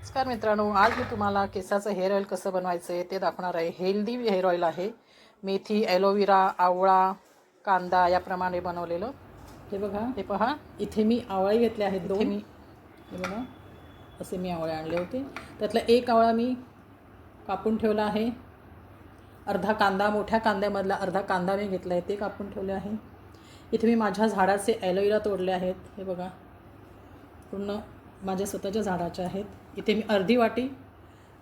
नमस्कार मित्रांनो, आज मी तुम्हाला केसाचं हेअर ऑइल कसं बनवायचं आहे ते दाखवणार आहे. हेल्दी हेअर ऑइल आहे. मेथी, ॲलोवेरा, आवळा, कांदा याप्रमाणे बनवलेलं. हे बघा, हे पहा, इथे मी आवळे घेतले आहेत इथे दोन. मी हे बघा, असे मी आवळे आणले होते. त्यातला एक आवळा मी कापून ठेवला आहे. अर्धा कांदा, मोठ्या कांद्यामधला अर्धा कांदा मी घेतला आहे, ते कापून ठेवले आहे. इथे मी माझ्या झाडाचे ॲलोवेरा तोडले आहेत. हे बघा, पूर्ण माझ्या स्वतःच्या झाडाचे आहेत. इथे मी अर्धी वाटी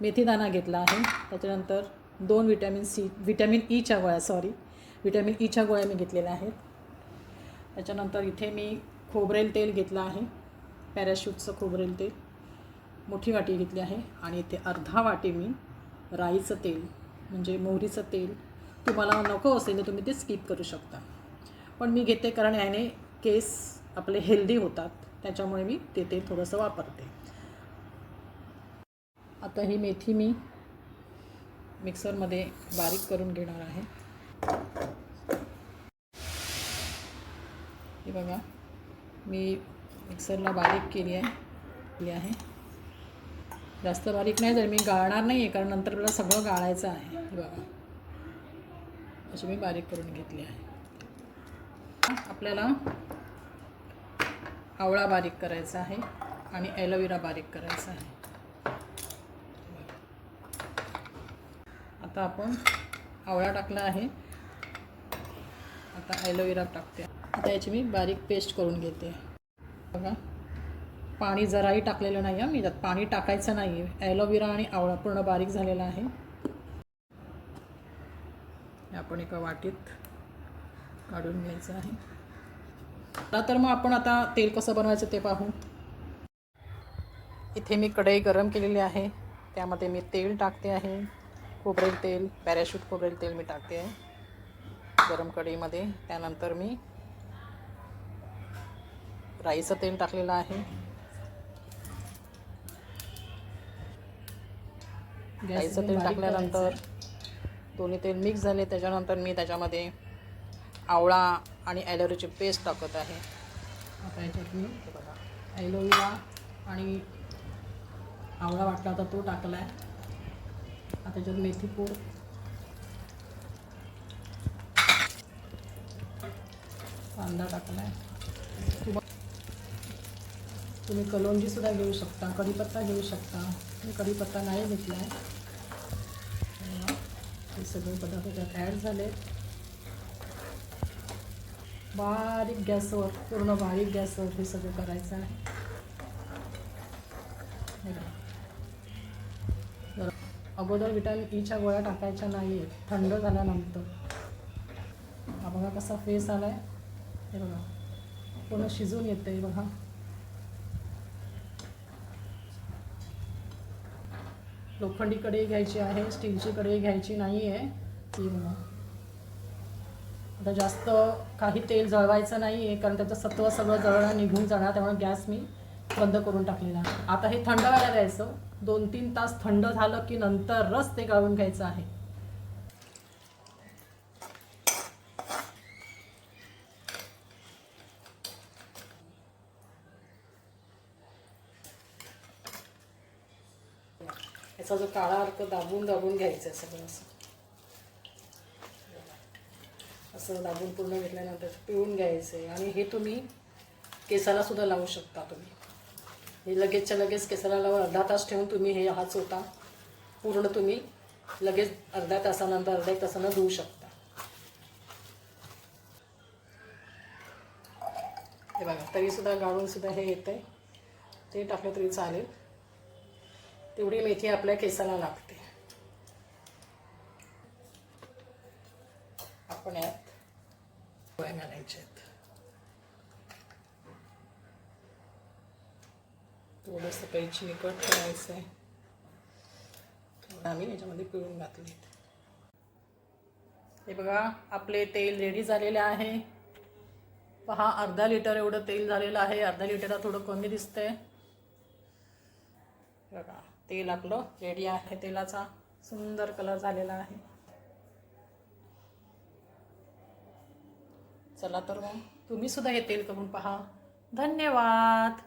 मेथीदाणा घेतला आहे. त्याच्यानंतर 2 विटॅमिन ईच्या गोळ्या मी घेतलेल्या आहेत. त्याच्यानंतर इथे मी खोबरेल तेल घेतलं आहे. पॅराशूटचं खोबरेल तेल मोठी वाटी घेतली आहे. आणि इथे अर्धा वाटी मी राईचं तेल म्हणजे मोहरीचं तेल. तुम्हाला नको असेल तर तुम्ही ते स्किप करू शकता, पण मी घेते कारण याने केस आपले हेल्दी होतात, त्याच्यामुळे मी ते तेल थोडंसं वापरते. आता ही मेथी मी मिक्सरमध्ये बारीक करून घेणार आहे. हे बघा, मी मिक्सरला बारीक केली आहे. जास्त बारीक नाही, जर मी गाळणार नाही आहे कारण नंतर मला सगळं गाळायचं आहे. हे बघा, अशी मी बारीक करून घेतली आहे. आपल्याला आवळा बारीक करायचा आहे आणि ॲलोवेरा बारीक करायचा आहे. आता आपण आवळा टाकला आहे. आता ॲलोवेरा टाकते. आता याची मी बारीक पेस्ट करून घेते. बघा, पाणी जराही टाकलेलं नाही आहे मी, त्यात पाणी टाकायचं नाही आहे. ॲलोवेरा आणि आवळा पूर्ण बारीक झालेला आहे. आपण एका वाटीत काढून घ्यायचं आहे. तर मग आपण आता तेल कसं बनवायचं ते पाहू. इथे मी कढई गरम केलेली आहे. त्यामध्ये मी तेल टाकते आहे. खोबरेल तेल, पॅराशूट खोबरेल तेल मी टाकते आहे गरम कढईमध्ये. त्यानंतर मी राईचं तेल टाकलेलं आहे. राईचं तेल टाकल्यानंतर दोन्ही तेल मिक्स झाले. त्याच्यानंतर मी त्याच्यामध्ये आवळा आणि ॲलोवेराची पेस्ट टाकत आहे. आता याच्यात मी बघा ॲलोवेरा आणि आवळा वाटला होता तो टाकला आहे. आता त्याच्यात मेथी पूड, कांदा टाकला आहे. तुम्ही कलोंजीसुद्धा घेऊ शकता, कढीपत्ता घेऊ शकता. मी कढीपत्ता नाही घेतला आहे. हे सगळे पदार्थ त्यात ॲड झाले. बारीक गॅसवर, पूर्ण बारीक गॅसवर हे सगळं करायचं आहे. अगोदर विटॅमिन ईच्या गोळ्या टाकायच्या नाही आहेत, थंड झाल्यानंतर. हा बघा कसा फेस आला आहे. हे बघा, पूर्ण शिजून येतं आहे. बघा, लोखंडी कढई घ्यायची आहे, स्टीलची कढई घ्यायची नाही आहे. ती बघा, आता जास्त काही तेल जळवायचं नाही आहे कारण त्याचं सत्व सगळं जळणं निघून जाणार, त्यामुळे गॅस मी बंद करून टाकलेला. आता हे थंड व्हायला द्यायचं. 2-3 तास थंड झालं की नंतरच ते गाळून घ्यायचं आहे. याचा जो काळा अर्क दाबून घ्यायचा आहे सगळं असं दाबून पूर्ण घेतल्यानंतर पिळून घ्यायचं आहे. आणि हे तुम्ही केसाला सुद्धा लावू शकता. तुम्ही हे लगेचच्या लगेच केसाला लावून अर्धा तास ठेवून तुम्ही हे हा चोथा पूर्ण तुम्ही लगेच अर्ध्या एक तासानं धुवू शकता. हे बघा, तरीसुद्धा गाळूनसुद्धा हे येतं आहे. ते टाकलं तरी चालेल. तेवढी मेथी आपल्या केसाला लागते. आपण यात गोळ्या घालायच्या आहेत. थोडंसं कैची निकट ठेवायचं आहे. आम्ही याच्यामध्ये पिळून घातले. हे बघा, आपले तेल रेडी झालेले आहे. पहा, अर्धा लिटर एवढं तेल झालेलं आहे. अर्धा लिटरला थोडं कमी दिसतंय. बघा, तेल आपलं रेडी आहे. तेलाचा सुंदर कलर झालेला आहे. चला तर मग तुम्ही सुद्धा हे तेल करून पहा. धन्यवाद.